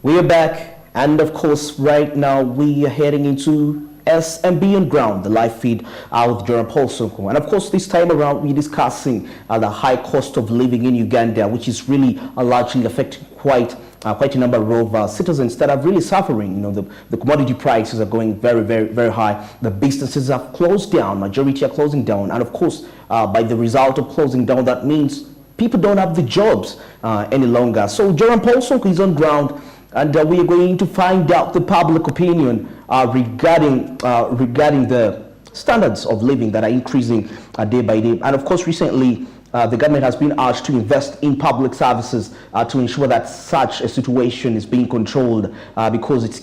We are back, and of course, right now we are heading into SMB on ground, the live feed with Jerome Paul. And of course, this time around, we're discussing the high cost of living in Uganda, which is really largely affecting quite a number of citizens that are really suffering. You know, the commodity prices are going very, very, very high. The businesses have closed down, majority are closing down. And of course, by the result of closing down, that means people don't have the jobs any longer. So Jerome Paul is on ground, and we are going to find out the public opinion regarding the standards of living that are increasing day by day. And of course, recently, the government has been urged to invest in public services to ensure that such a situation is being controlled because it's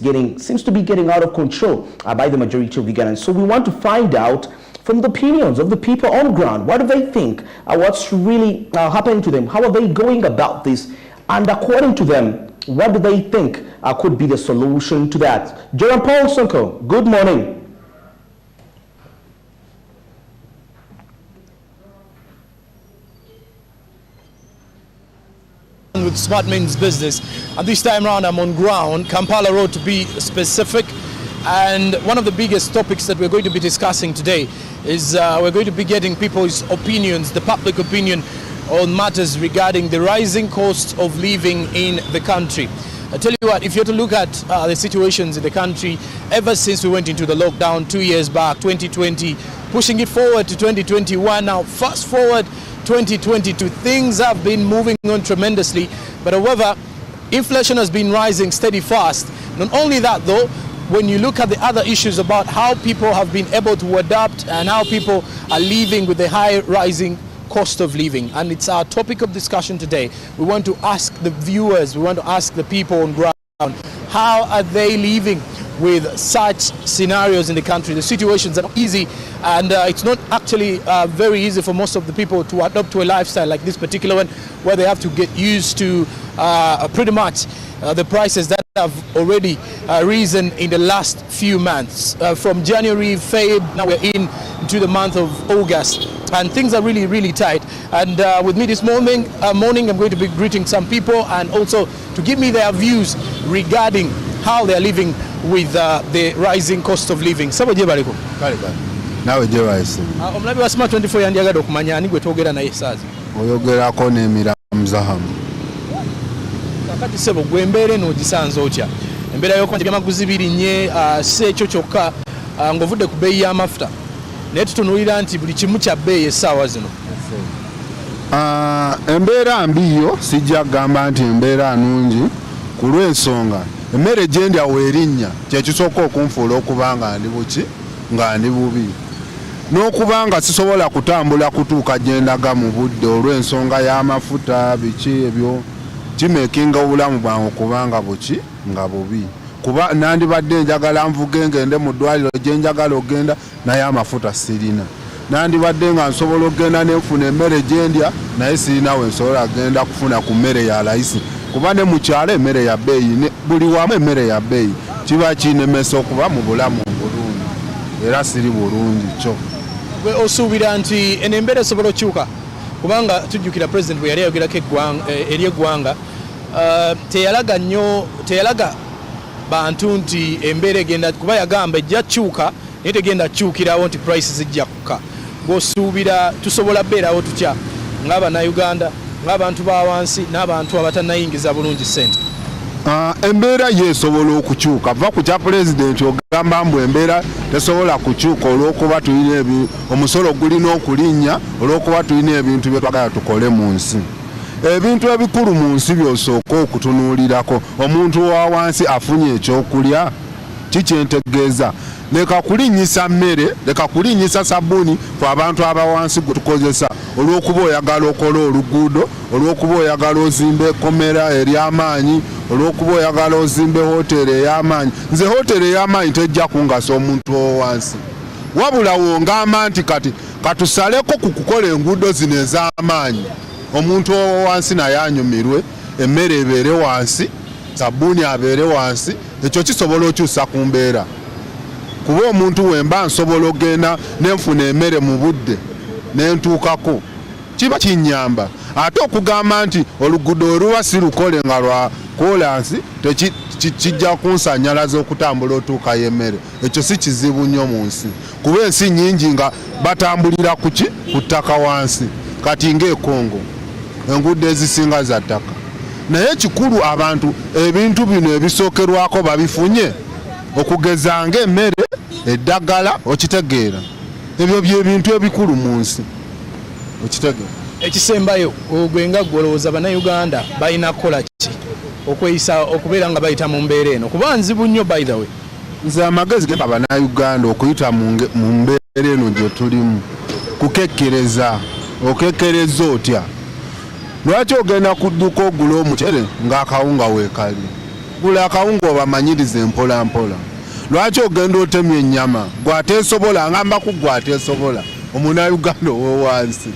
seems to be getting out of control by the majority of Ugandans. So we want to find out from the opinions of the people on ground. What do they think? What's really happening to them? How are they going about this? And according to them, what do they think could be the solution to that? Jerome Paul, good morning. With Smart Means Business, and this time around I'm on ground, Kampala Road to be specific. And one of the biggest topics that we're going to be discussing today is we're going to be getting people's opinions, the public opinion on matters regarding the rising cost of living in the country. I tell you what, if you're to look at the situations in the country ever since we went into the lockdown 2 years back, 2020, pushing it forward to 2021, now fast forward 2022, things have been moving on tremendously. But however, inflation has been rising steady fast. Not only that though, when you look at the other issues about how people have been able to adapt and how people are living with the high rising cost of living, and it's our topic of discussion today. We want to ask the viewers, we want to ask the people on ground, how are they living with such scenarios in the country? The situations are not easy, and it's not actually very easy for most of the people to adopt to a lifestyle like this particular one, where they have to get used to pretty much the prices that have already risen in the last few months. From January, Feb, now we're into the month of August, and things are really, really tight. And with me this morning, I'm going to be greeting some people and also to give me their views regarding how they're living with the rising cost of living. Sabo je baliko? Nawe je waisi. Omulabi wa Smart 24 yandiagala okumanya ani gwe twogera naye saazi. Oyogerako n'emiramzahamu. Kakati sebo gwe embeera n'ogisanze otya? Embeera y'okwanja amaguzi birinnye, si ekyo kyokka ng'ovudde ku bbeeyi y'amafuta. Naye tutunuulira nti buli kimu kya bbeeyi essaawa zino. Embeera mbiyo sijja kugamba nti embeera nnungi ku lw'ensonga emmere gye ndya weerinnya kyekisooka okunfuula okuba nga ndi buki nga ndi bubi n'okuba nga sisobola kutambula kutuuka gye ndaga mu budde olw'ensonga y'amafuta biki ebyo kimekinga obulamu bwange okuba nga buki nga bubi kuba nandibadde njagala nvuge ngende mu ddwaliro gye njagala ogenda naye amafuta sirina, nandibadde nga nsobola ogenda nenfuna emmere gye ndya naye sirina we nsobola genda kufuna ku mmere ya layisi kuba ne mu kyalo emmere ya bbeeyi, buli wamu emmere ya bbeeyi kiba kinemesa okuba mu bulamu bulungi era siri bulungi kyo. Gwe osuubira nti eno embeera esobola okyuka? Kubanga tujjukira President bwe yali ayogerako eri eggwanga teyalaga bantu nti embeera egenda kuba, yagamba ejja kyuka naye tegenda kyukirawo nti prices zijja kukka. Ng'osuubira tusobola beerawo tutya ng'Abannayuganda, ng'abantu ba wansi n'abantu abatannayingiza bulungi ssente? Embeera yesobola okukyuka, va ku kya Pulezidenti ogamba mbu embeera tesobola kukyuka olw'okuba tulina omusolo gulina okulinnya, olw'okuba tulina ebintu bye twagala tukole mu nsi. Ebintu ebikulu mu nsi by'osooka okutunuulirako, omuntu wa wansi afunye ekyokulya, kikyentegeeza. Leka kulinnyisa mmere, leka kulinnyisa sabbuuni fe abantu abawansi gwe tukozesa olw'okuba oyagala okola oluguudo, olw'okuba oyagala ozimba ekkomera ery'amaanyi, olw'okuba oyagala ozimba hoteeri ey'amaanyi. Nze hoteeri ey'amaanyi tejja kungasa omuntu owansi, wabula wongamba nti kati katusaleko ku kukola enguudo zino ez'amaanyi, omuntu owansi naye anyumirwe, emmere ebeere wansi, sabbuuni abeere wansi. Ekyo kisobola okyusa ku mbeera. Kuba omuntu wemba nsobola ogenda nenfuna emmere mu budde nentuukako, kiba kinyamba. ate okugamba nti oluguudo oluba si lukole nga lwa kolansi kijja kunsanyalaza okutambula otuukayo emmere. Ekyo si kizibu nnyo mu nsi kuba ensi nnyingi nga batambulira ku ttaka wansi kati ng'ekongo enguudo ezisinga za ttaka. Naye kikulu abantu ebintu bino ebisookerwako babifunye okugeza ng'emmere eddagala okitegeera. Ebyo byebintu ebikulu mu nsi okitegeera. Ekisembayo gwe nga gwolowooza bannayuganda balina kukola ki okweyisa okubeera nga bayita mu mbeera eno kuba nzibu nnyo by the way? Nze amagezi geba bannayuganda okuyita mu mbeera eno gye tulimu kukekkereza. Okekkereza otya? Lwaki ogenda ku dduka ogula omucere ng'akawunga weekali? Gula akawunga obamanyirize mpola mpola. Lwaki ogenda otemya ennyama gwateesobola ngambako gwateesobola omunnayuganda owowansi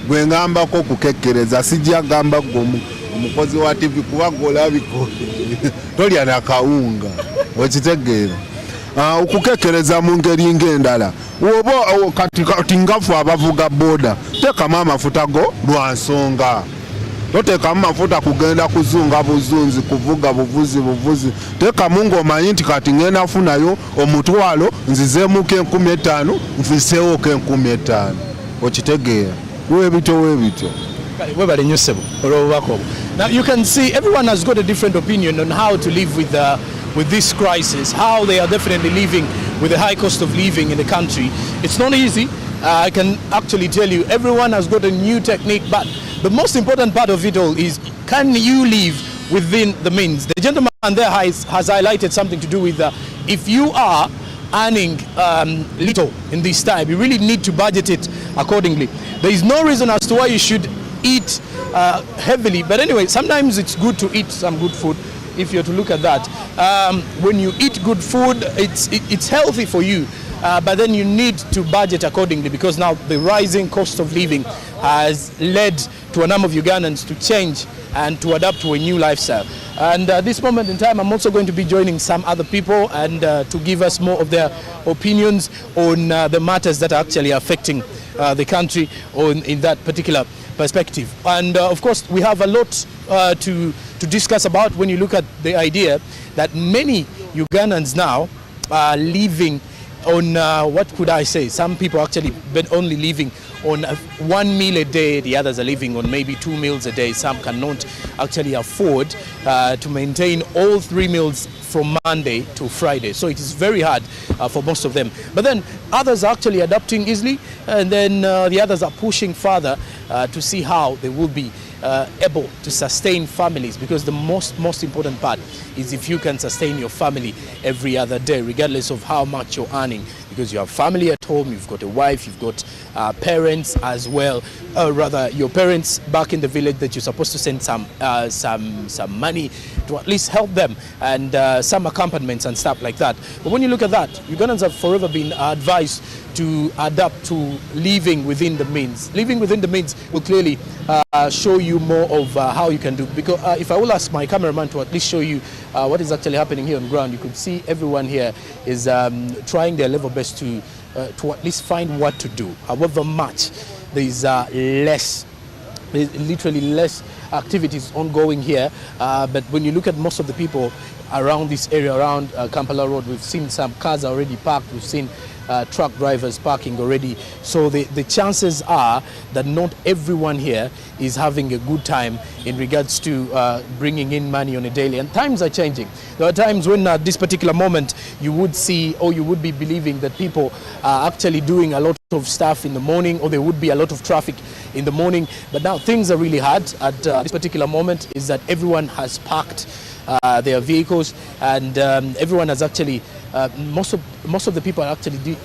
gwe ngambako okukekkereza sijja gamba gwe omukozi wa TV kuba golabiko tolya nakawunga okitegeera. Okukekkereza mu ngeri ng'endala oba kati ngafu abavuga boda teekamu amafuta go lwa nsonga. Toteekamu mafuta kugenda kuzunga buzunzi kuvuga buvuzi teekamu ng'omanyi nti kati ngenda funayo omutwalo nzizeemuko 15,000 nfiseewo 15,000 okitegeera. Weebityo webale nnyo ssebo olw'obubaka obwo. Now you can see everyone has got a different opinion on how to live with this crisis, how they are definitely living with the high cost of living in the country. It's not easy. I can actually tell you everyone has got a new technique, but the most important part of it all is, can you live within the means? The gentleman there has highlighted something to do with if you are earning little in this time, you really need to budget it accordingly. There is no reason as to why you should eat heavily, but anyway, sometimes it's good to eat some good food. If you're to look at that, when you eat good food, it's healthy for you. But then you need to budget accordingly, because now the rising cost of living has led to a number of Ugandans to change and to adapt to a new lifestyle. And at this moment in time, I'm also going to be joining some other people and to give us more of their opinions on the matters that are actually affecting the country in that particular perspective. And of course, we have a lot to discuss about when you look at the idea that many Ugandans now are living on what could I say? Some people actually only living on 1 meal a day. The others are living on maybe 2 meals a day. Some cannot actually afford to maintain all 3 meals from Monday to Friday. So it is very hard for most of them. But then others are actually adapting easily, and then the others are pushing further to see how they will be able to sustain families, because the most important part is if you can sustain your family every other day, regardless of how much you're earning, because you have family at home, you've got a wife, you've got parents as well, rather your parents back in the village that you're supposed to send some money to at least help them, and some accompaniments and stuff like that. But when you look at that, Ugandans have forever been advised to adapt to living within the means. Living within the means will clearly show you more of how you can do. Because if I will ask my cameraman to at least show you what is actually happening here on ground, you could see everyone here is trying their level best to at least find what to do. However much there is there's literally less activities ongoing here, but when you look at most of the people around this area, around Kampala Road, we've seen some cars already parked, we've seen truck drivers parking already. So the chances are that not everyone here is having a good time in regards to bringing in money on a daily. And times are changing. There are times when at this particular moment you would see, or you would be believing that people are actually doing a lot of stuff in the morning, or there would be a lot of traffic in the morning. But now things are really hard at this particular moment, is that everyone has parked their vehicles, and everyone has actually most of the people are actually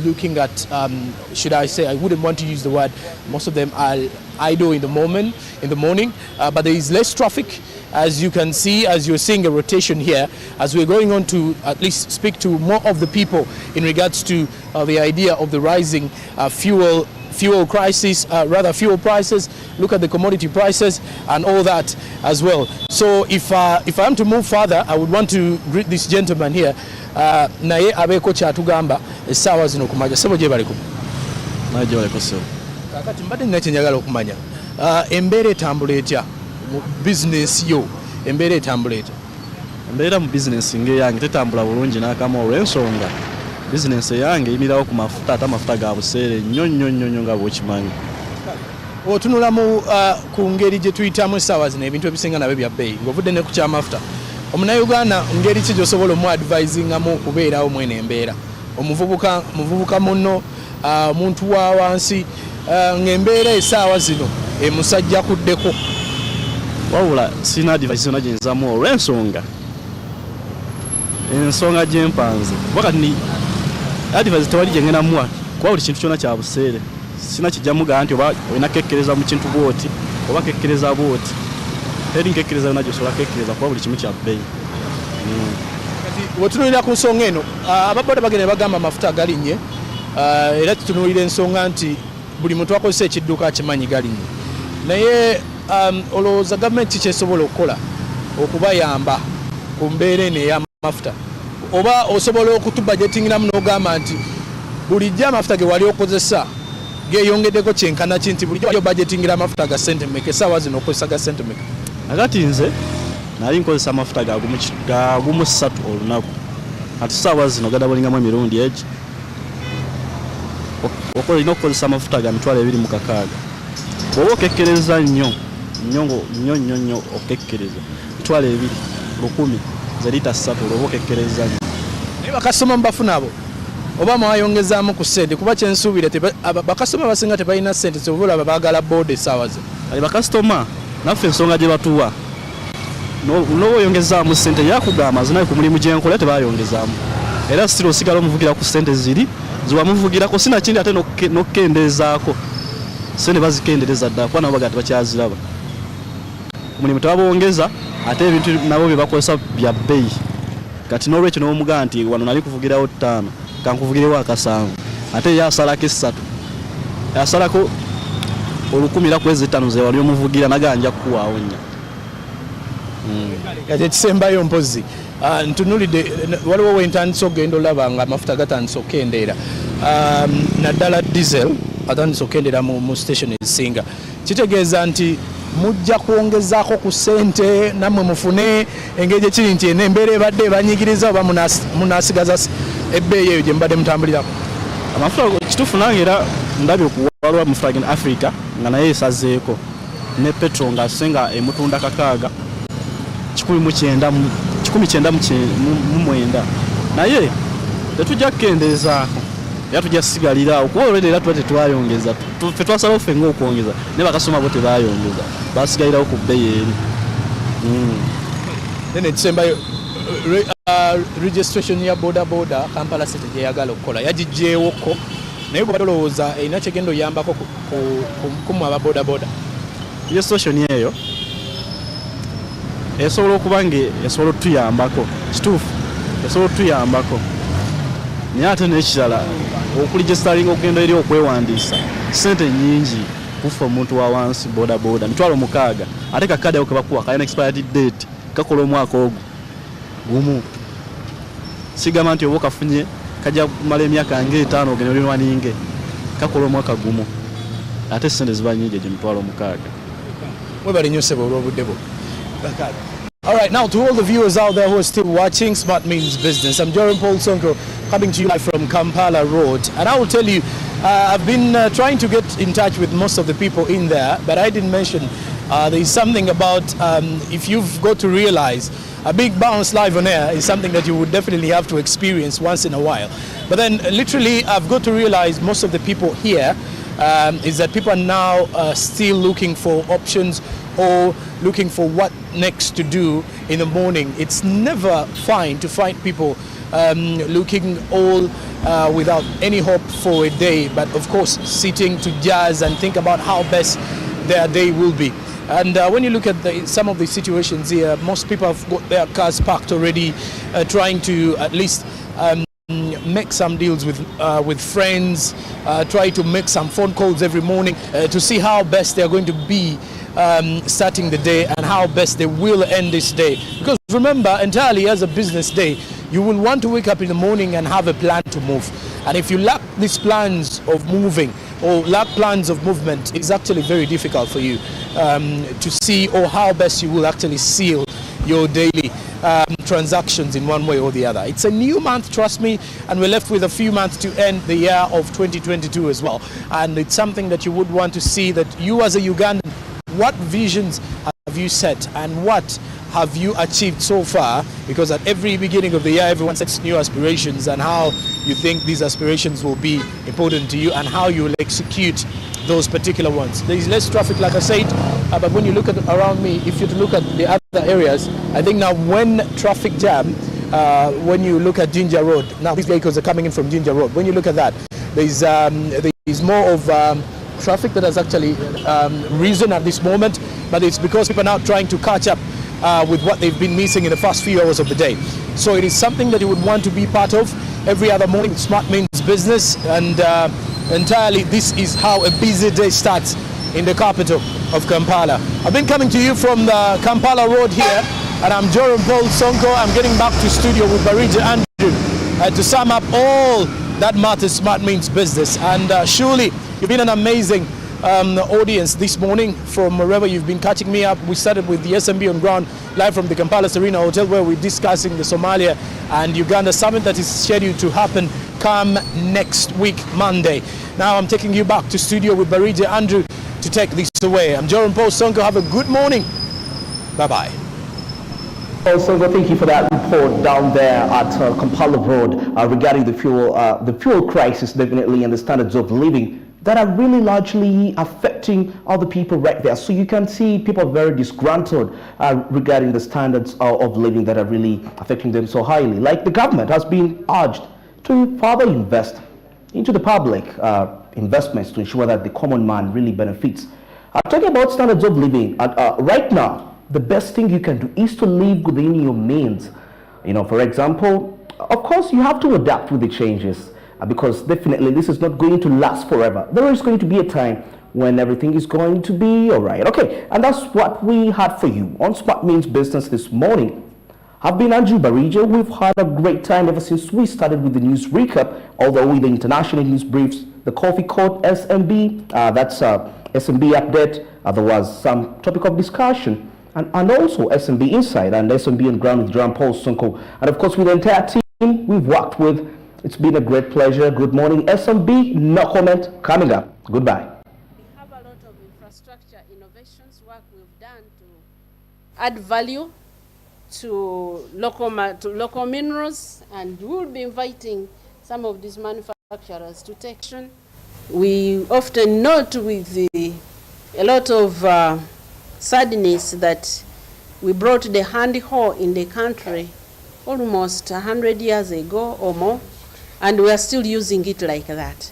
looking at should I say, I wouldn't want to use the word, most of them are idle in the morning, but there is less traffic, as you can see, as you're seeing a rotation here, as we're going on to at least speak to more of the people in regards to the idea of the rising fuel crisis, rather fuel prices. Look at the commodity prices and all that as well. So if I am to move further, I would want to greet this gentleman here. Naye abeko kyatugamba essaawa zino kumaja sebo gye baliko. Maje baliko so. Kakati mbadde nina kye njagala okumanya. embeera etambula etya mu bizinesi yo, embeera etambula etya? Embeera mu bizinesi ng'eyange tetambula bulungi n'akamu olw'ensonga bizinesi yange eyimirawo ku mafuta, ate amafuta ga buseere nnyo nga bw'okimanyi. Otunula ku ngeri gye tuyitamu essaawa zino ebintu ebisinga nabyo bya bbeeyi ng'ovudde ne ku kyamafuta, omunnayuganda ngeri ki gy'osobola omu-advisingamu okubeerawo mweno embeera? Omuvubuka munno, omuntu wa wansi, ng'embeera essaawa zino emusajja kuddeko. Wabula sina advice yonna gyenzaamu olw'ensonga ensonga gyempanze wakati advice tewali gyengenda muwa kuba buli kintu kyonna kya buseere. Sina kijja mugamba nti oba olina kekkereza mu kintu bwoti oba kekkereza bwoti, teri nkekkereza yonna gy'osobola kekkereza kuba buli kimu kya bbeeyi. Wetunuulira ku nsonga eno, ababoda bagenda bagamba amafuta galinnye, era tutunuulira ensonga nti buli muntu akozesa ekidduka akimanyi galinnye, naye olowooza gavumenti kyesobola okukola okubayamba ku mbeera eno ey'amafuta, oba osobola okutubudgetingiramu n'ogamba nti bulijjo amafuta ge wali okozesa geeyongeddeko kyenkana ki, nti bulijjo wali obudgetingira amafuta ga sente mmeka essaawa zino okozesa ga sente mmeka? Agati nze nali nkozesa amafuta ga gumu 3 olunaku, ati ssaawa zino gadabulingamu emirundi egi olina okukozesa amafuta ga 26,000. Bw'oba okekkereza nnyo okekkereza 2,100 ze lita 3 olwoba okekkereza nnyo. Naye bakasitoma mubafuna abo oba mwayongezaamu ku ssente? Kuba kyensuubira bakasitoma abasinga tebalina ssente, sobola olaba baagala booda essaawa ze. Ali bakasitoma naffe ensonga gye batuwa n'oba oyongezaamu ssente yakugamba zinaye ku mulimu gyenkola tebayongezaamu, era sitira osigala omuvugira ku ssente ziri ziwamuvugirako, sinakindi ate n'okkendeezaako ssente bazikendereza ddala kuba nabo baga tebakyaziraba. Ku mulimu tebabongeza ate ebintu nabo bye bakozesa bya bbeeyi. Kati n'olwekyo n'omugamba nti wano nali kuvugirawo 5 kankuvugirewo 7 ate yasalako 3 yasalako 10,000 ze wali omuvugira naganja kukuwaawo nnya. Kati ekisembayo mpozi ntunulidde waliwo wentandise okugenda olaba nga amafuta gatandise okukendeera, naddala diesel atandise okukendeera mu station ezisinga, kitegeeza nti mujja kwongezaako ku ssente nammwe mufune engeri gyekiri nti embeera ebadde ebanyigiriza oba munaasigaza ebbeeyi eyo gye mubadde mutambulirako? Amafuta kituufu nange era ndabye okuwalwa amafuta gena Africa nga naye esazeeko ne petrol nga asenga emutunda 19,999 naye tetujja kukendeezaako era tujja sigaliraawo kuba olwedde era tuba tetwayongeza, ffe twasalawo ffe ng'okwongeza naye bakasoma bo tebayongeza, basigalirawo ku bbeeyi eri. Then ekisembayo registration ya boda Kampala City gyeyagala okukola yagiggyeewoko, naye bwe balowooza erina kyegenda oyambako kumu ababodaboda. Registration eyo esobola okuba nga esobola otuyambako, kituufu esobola otuyambako, naye ate n'ekirala okuligisitalinga okugenda eri okwewandiisa ssente nnyingi kufa omuntu wa wansi bodaboda 6,000 ate kakade ako kebakuwa kalina expired date kakola omwaka ogwo gumu. Sigamba nti oba okafunye kajja kumala emyaka nga 5 ogenda olirwaninge kakola omwaka gumu ate ssente ziba nnyingi egyo 6,000. Mwebale nnyo ssebo olw'obudde bwo. All right, now to all the viewers out there who are still watching Smart Means Business, I'm Jerome Paul Sonko coming to you live from Kampala Road. And I will tell you, I've been trying to get in touch with most of the people in there, but I didn't mention there is something about if you've got to realize a big bounce live on air is something that you would definitely have to experience once in a while. But then literally I've got to realize most of the people here is that people are now still looking for options or looking for what next to do in the morning. It's never fine to find people looking all without any hope for a day, but of course sitting to jazz and think about how best their day will be. And when you look at some of the situations here, most people have got their cars parked already, trying to at least make some deals with friends, try to make some phone calls every morning to see how best they're going to be starting the day and how best they will end this day. Because remember, entirely as a business day, you will want to wake up in the morning and have a plan to move. And if you lack these plans of moving or lack plans of movement, it's actually very difficult for you to see or how best you will actually seal your daily transactions in one way or the other. It's a new month, trust me, and we're left with a few months to end the year of 2022 as well. And it's something that you would want to see, that you as a Ugandan, what visions have you set and what have you achieved so far? Because at every beginning of the year, everyone sets new aspirations, and how you think these aspirations will be important to you and how you will execute those particular ones. There is less traffic, like I said, but when you look at around me, if you look at the other areas, I think now when traffic jam, when you look at Ginger Road, now these vehicles are coming in from Ginger Road. When you look at that, there is more of traffic that has actually risen at this moment, but it's because people are now trying to catch up with what they've been missing in the first few hours of the day. So it is something that you would want to be part of every other morning. Smart means business, and entirely this is how a busy day starts in the capital of Kampala. I've been coming to you from the Kampala Road here, and I'm Joram Paul Sonko. I'm getting back to studio with Barija Andrew to sum up all that matters smart means business. And surely you've been an amazing audience this morning from wherever you've been catching me up. We started with the SMB on ground live from the Kampala Serena Hotel, where we're discussing the Somalia and Uganda summit that is scheduled to happen come next week, Monday. Now I'm taking you back to studio with Barija Andrew to take this away. I'm Joram Paul Sonko. Have a good morning. Bye-bye. Also, thank you for that report down there at Kampala Road regarding the fuel crisis, definitely, and the standards of living that are really largely affecting other people right there. So you can see people are very disgruntled regarding the standards of living that are really affecting them so highly. Like the government has been urged to further invest into the public investments to ensure that the common man really benefits. Talking about standards of living, right now, the best thing you can do is to live within your means. For example, of course, you have to adapt with the changes because definitely this is not going to last forever. There is going to be a time when everything is going to be all right. Okay, and that's what we had for you on Smart Means Business this morning. I've been Andrew Barija. We've had a great time ever since we started with the news recap, although with the international news briefs, the coffee court, SMB, that's SMB update. There was some topic of discussion. And also SMB Inside and SMB on ground with Joram Paul Sonko. And of course with the entire team we've worked with. It's been a great pleasure. Good morning, SMB. No comment coming up. Goodbye. We have a lot of infrastructure innovations work we've done to add value to local minerals, and we will be inviting some of these manufacturers to take action. We often note with a lot of sadness that we brought the handy hoe in the country almost 100 years ago or more, and we are still using it like that.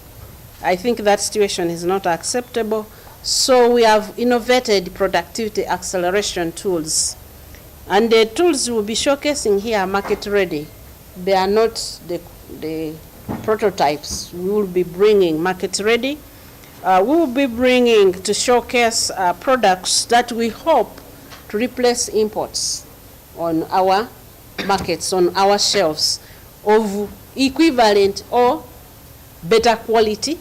I think that situation is not acceptable. So we have innovated productivity acceleration tools, and the tools we'll be showcasing here are market ready. They are not the prototypes. We will be bringing market ready. We will be bringing to showcase products that we hope to replace imports on our markets, on our shelves, of equivalent or better quality,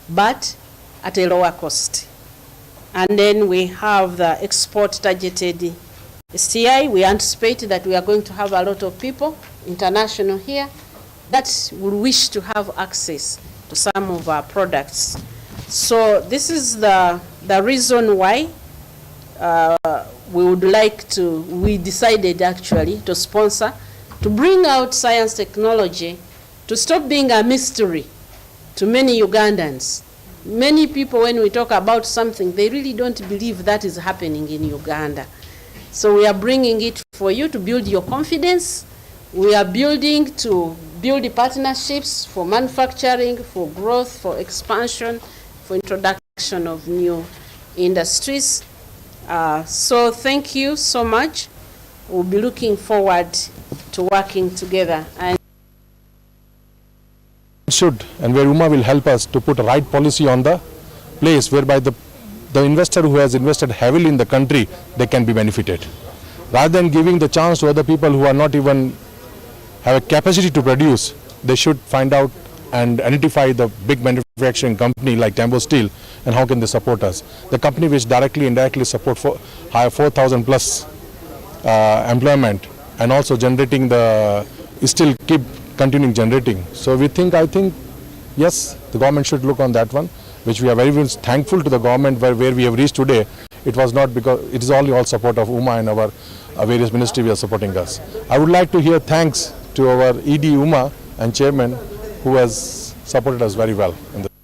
but at a lower cost. And then we have the export targeted STI. We anticipate that we are going to have a lot of people, international here, that will wish to have access to some of our products. So this is the reason why we decided actually to sponsor, to bring out science technology, to stop being a mystery to many Ugandans. Many people, when we talk about something, they really don't believe that is happening in Uganda. So we are bringing it for you to build your confidence. We are building to build the partnerships for manufacturing, for growth, for expansion, for introduction of new industries. So thank you so much. We'll be looking forward to working together. And should, and where UMA will help us to put a right policy on the place whereby the investor who has invested heavily in the country, they can be benefited. Rather than giving the chance to other people who are not even have a capacity to produce, they should find out and identify the big manufacturing company like Tambo Steel and how can they support us. The company which directly indirectly support for hire 4,000 plus employment and also generating the still keep continuing generating. So we think, I think yes, the government should look on that one, which we are very much thankful to the government where we have reached today. It was not because it is only all support of UMA and our various ministries are supporting us. I would like to hear thanks to our ED UMA and chairman who has supported us very well in this.